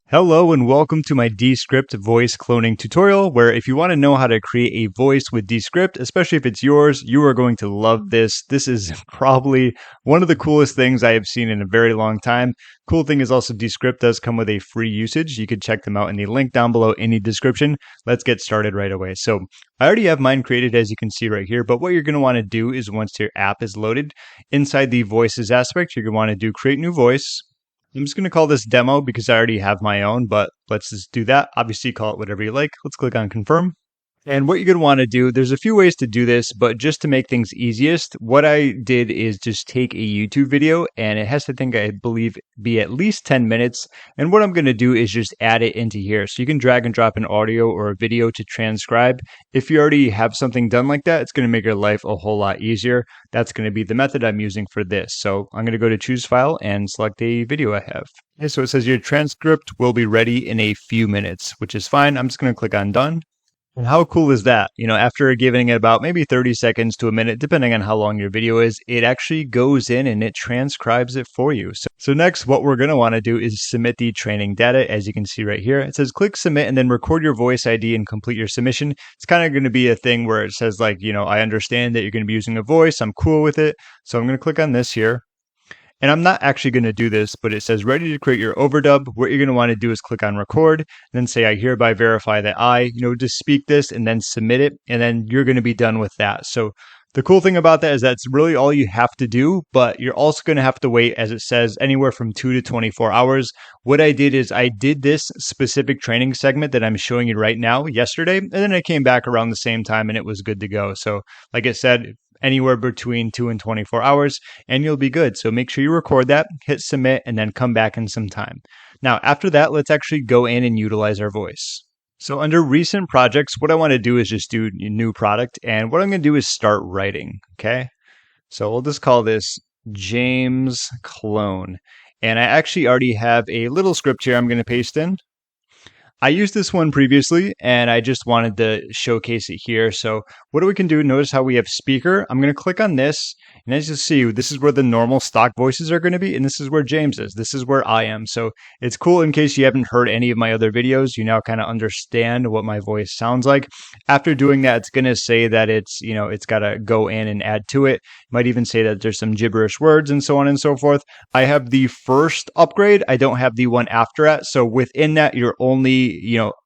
Hello and welcome to my Descript voice cloning tutorial, where if you want to know how to create a voice with Descript, especially if it's yours, you are going to love this. This is probably one of the coolest things I have seen in a very long time. Cool thing is also Descript does come with a free usage. You can check them out in the link down below in the description. Let's get started right away. So I already have mine created, as you can see right here, but what you're going to want to do is once your app is loaded, inside the voices aspect, you're going to want to do create new voice. I'm just going to call this demo because I already have my own, but let's just do that. Obviously, call it whatever you like. Let's click on confirm. And what you're going to want to do, there's a few ways to do this, but just to make things easiest, what I did is just take a YouTube video, and it has to I believe, be at least 10 minutes. And what I'm going to do is just add it into here. So you can drag and drop an audio or a video to transcribe. If you already have something done like that, it's going to make your life a whole lot easier. That's going to be the method I'm using for this. So I'm going to go to choose file and select a video I have. Okay, so it says your transcript will be ready in a few minutes, which is fine. I'm just going to click on done. And how cool is that? You know, after giving it about maybe 30 seconds to a minute, depending on how long your video is, it actually goes in and it transcribes it for you. So next, what we're going to want to do is submit the training data. As you can see right here, it says click submit and then record your voice ID and complete your submission. It's kind of going to be a thing where it says like, you know, I understand that you're going to be using a voice. I'm cool with it. So I'm going to click on this here. And I'm not actually going to do this, but it says ready to create your overdub. What you're going to want to do is click on record, and then say I hereby verify that just speak this and then submit it. And then you're going to be done with that. So the cool thing about that is that's really all you have to do, but you're also going to have to wait, as it says, anywhere from 2 to 24 hours. What I did is I did this specific training segment that I'm showing you right now yesterday, and then I came back around the same time and it was good to go. So like I said, anywhere between 2 and 24 hours, and you'll be good. So make sure you record that, hit submit, and then come back in some time. Now, after that, let's actually go in and utilize our voice. So under recent projects, what I want to do is just do new product. And what I'm going to do is start writing. Okay. So we'll just call this James Clone. And I actually already have a little script here I'm going to paste in. I used this one previously, and I just wanted to showcase it here. So what we can do, notice how we have speaker. I'm going to click on this, and as you see, this is where the normal stock voices are going to be, and this is where James is. This is where I am. So it's cool in case you haven't heard any of my other videos. You now kind of understand what my voice sounds like. After doing that, it's going to say that it's got to go in and add to it. It might even say that there's some gibberish words and so on and so forth. I have the first upgrade. I don't have the one after that. So within that, you're only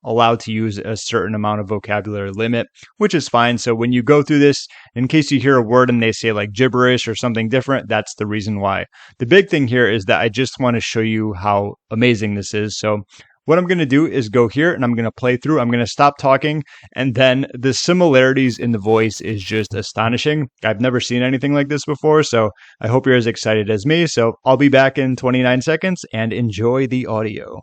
allowed to use a certain amount of vocabulary limit, which is fine. So when you go through this, in case you hear a word and they say like gibberish or something different, that's the reason why. The big thing here is that I just want to show you how amazing this is. So what I'm going to do is go here and I'm going to play through. I'm going to stop talking, and then the similarities in the voice is just astonishing. I've never seen anything like this before, so I hope you're as excited as me. So I'll be back in 29 seconds and enjoy the audio.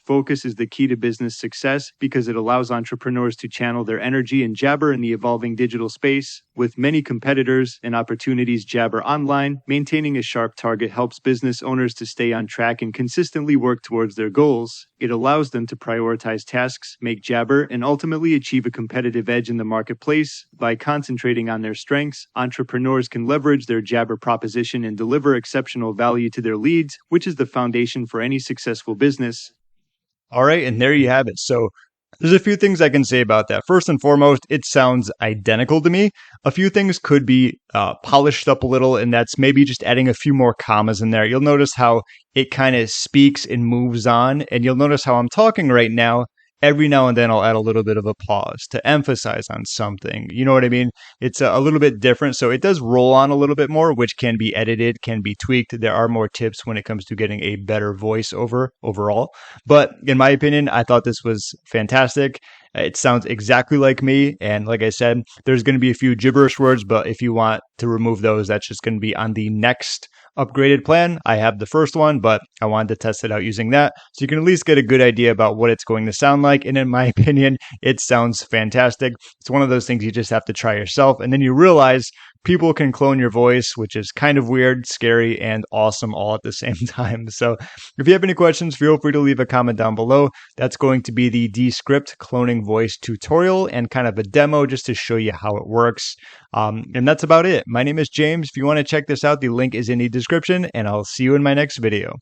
Focus is the key to business success because it allows entrepreneurs to channel their energy and jabber in the evolving digital space. With many competitors and opportunities jabber online, maintaining a sharp target helps business owners to stay on track and consistently work towards their goals. It allows them to prioritize tasks, make jabber, and ultimately achieve a competitive edge in the marketplace. By concentrating on their strengths, entrepreneurs can leverage their jabber proposition and deliver exceptional value to their leads, which is the foundation for any successful business. All right, and there you have it. So there's a few things I can say about that. First and foremost, it sounds identical to me. A few things could be polished up a little, and that's maybe just adding a few more commas in there. You'll notice how it kind of speaks and moves on, and you'll notice how I'm talking right now. Every now and then I'll add a little bit of a pause to emphasize on something. You know what I mean? It's a little bit different. So it does roll on a little bit more, which can be edited, can be tweaked. There are more tips when it comes to getting a better voiceover overall. But in my opinion, I thought this was fantastic. It sounds exactly like me. And like I said, there's going to be a few gibberish words, but if you want to remove those, that's just going to be on the next upgraded plan. I have the first one, but I wanted to test it out using that. So you can at least get a good idea about what it's going to sound like. And in my opinion, it sounds fantastic. It's one of those things you just have to try yourself. And then you realize people can clone your voice, which is kind of weird, scary, and awesome all at the same time. So if you have any questions, feel free to leave a comment down below. That's going to be the Descript cloning voice tutorial and kind of a demo just to show you how it works. And that's about it. My name is James. If you want to check this out, the link is in the description, and I'll see you in my next video.